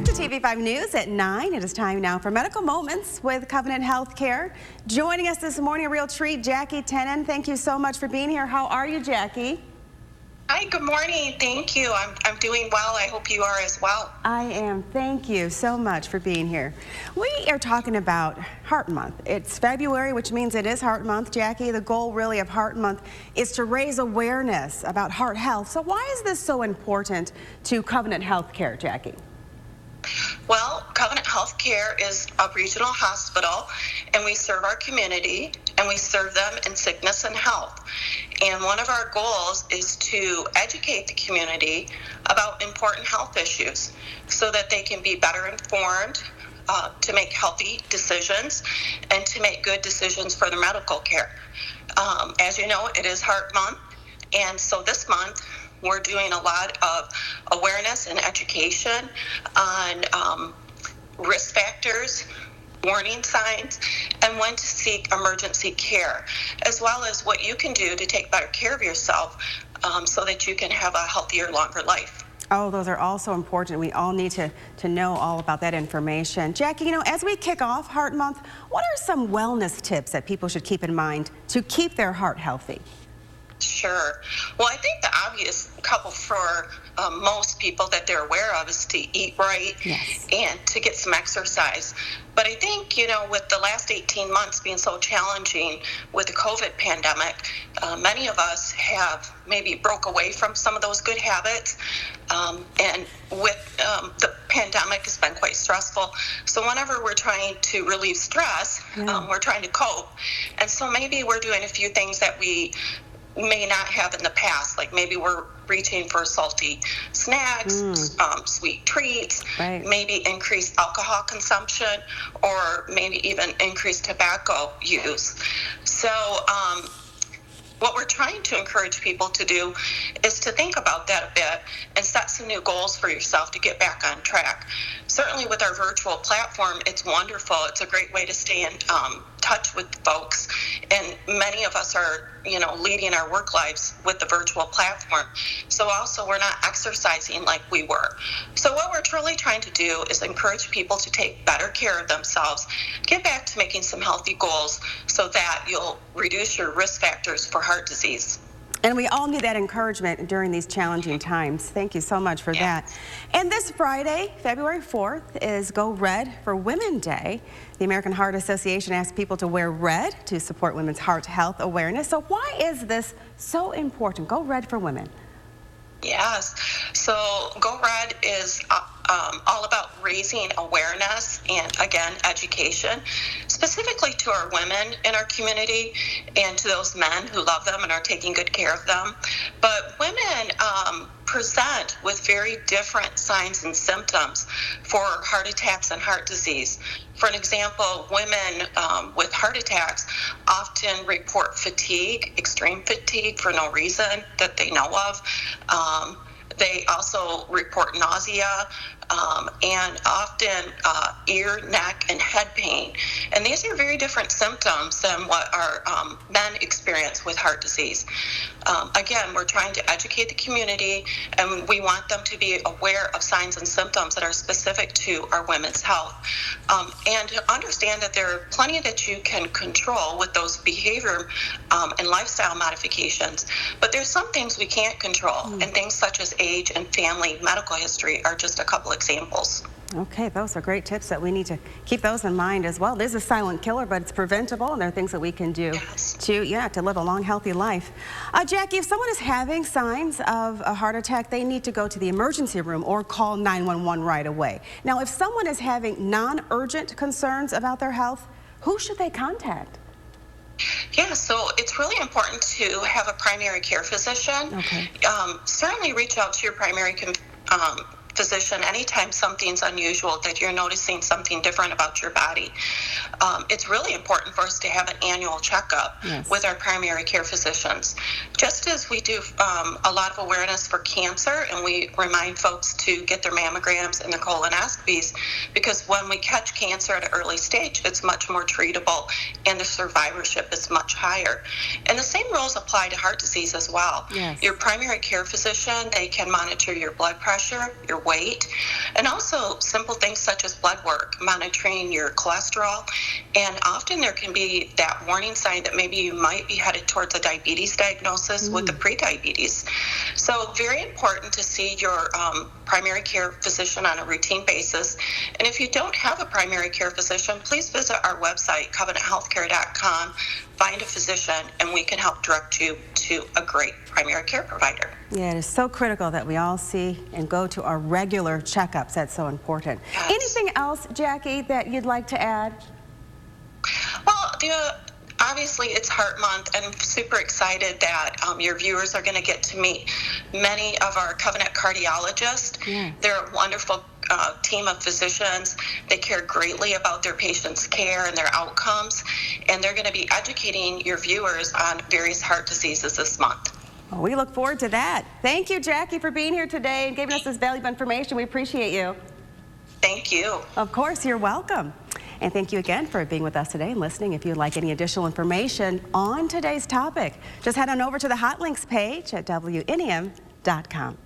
to TV5 News at 9. It is time now for Medical Moments with Covenant Healthcare. Joining us this morning, a real treat, Jackie Tenen. Thank you so much for being here. How are you, Jackie? Hi, good morning. Thank you. I'm doing well. I hope you are as well. I am. Thank you so much for being here. We are talking about Heart Month. It's February, which means it is Heart Month, Jackie. The goal really of Heart Month is to raise awareness about heart health. So why is this so important to Covenant Healthcare, Jackie? Well, Covenant Healthcare is a regional hospital, and we serve our community, and we serve them in sickness and health. And one of our goals is to educate the community about important health issues so that they can be better informed, to make healthy decisions, and to make good decisions for their medical care. As you know, it is Heart Month, and so this month, we're doing a lot of awareness and education on risk factors, warning signs, and when to seek emergency care, as well as what you can do to take better care of yourself so that you can have a healthier, longer life. Oh, those are all so important. We all need to know all about that information. Jackie, as we kick off Heart Month, what are some wellness tips that people should keep in mind to keep their heart healthy? Sure. Well, I think the obvious couple for most people that they're aware of is to eat right. Yes. And to get some exercise. But I think, with the last 18 months being so challenging with the COVID pandemic, many of us have maybe broke away from some of those good habits. And with the pandemic, it's been quite stressful. So whenever we're trying to relieve stress, we're trying to cope. And so maybe we're doing a few things that we may not have in the past, like maybe we're reaching for salty snacks, sweet treats, maybe increased alcohol consumption, or maybe even increased tobacco use. So what we're trying to encourage people to do is to think about that a bit and set some new goals for yourself to get back on track. Certainly with our virtual platform, it's wonderful. It's a great way to stay in touch with folks. And many of us are, leading our work lives with the virtual platform. So also we're not exercising like we were. So what we're truly trying to do is encourage people to take better care of themselves, get back to making some healthy goals so that you'll reduce your risk factors for heart disease. And we all need that encouragement during these challenging times. Thank you so much for that. And this Friday, February 4th, is Go Red for Women Day. The American Heart Association asks people to wear red to support women's heart health awareness. So why is this so important? Go Red for Women. Yes. So Go Red is all about raising awareness and, again, education, specifically to our women in our community and to those men who love them and are taking good care of them. But women present with very different signs and symptoms for heart attacks and heart disease. For an example, women with heart attacks often report fatigue, extreme fatigue for no reason that they know of. They also report nausea and often ear, neck, and head pain. And these are very different symptoms than what our men experience with heart disease. Again, we're trying to educate the community, and we want them to be aware of signs and symptoms that are specific to our women's health. And to understand that there are plenty that you can control with those behavior and lifestyle modifications. But there's some things we can't control, and things such as age and family medical history are just a couple examples. Okay, those are great tips that we need to keep those in mind as well. It is a silent killer, but it's preventable, and there are things that we can do to live a long, healthy life. Jackie, if someone is having signs of a heart attack, they need to go to the emergency room or call 911 right away. Now, if someone is having non-urgent concerns about their health, who should they contact? Yeah, so it's really important to have a primary care physician. Okay. Certainly reach out to your primary physician anytime something's unusual, that you're noticing something different about your body. It's really important for us to have an annual checkup with our primary care physicians. Just as we do a lot of awareness for cancer, and we remind folks to get their mammograms and their colonoscopies, because when we catch cancer at an early stage, it's much more treatable and the survivorship is much higher. And the same rules apply to heart disease as well. Yes. Your primary care physician, they can monitor your blood pressure, your weight, and also simple things such as blood work, monitoring your cholesterol. And often there can be that warning sign that maybe you might be headed towards a diabetes diagnosis with the prediabetes. So very important to see your primary care physician on a routine basis. And if you don't have a primary care physician, please visit our website, covenanthealthcare.com, find a physician, and we can help direct you to a great primary care provider. Yeah, it is so critical that we all see and go to our regular checkups. That's so important. Yes. Anything else, Jackie, that you'd like to add? Well, obviously it's Heart Month, and I'm super excited that your viewers are going to get to meet many of our Covenant cardiologists. Yeah. They're a wonderful team of physicians. They care greatly about their patients' care and their outcomes, and they're going to be educating your viewers on various heart diseases this month. Well, we look forward to that. Thank you, Jackie, for being here today and giving us this valuable information. We appreciate you. Thank you. Of course, you're welcome. And thank you again for being with us today and listening. If you'd like any additional information on today's topic, just head on over to the Hot Links page at WNEM.com.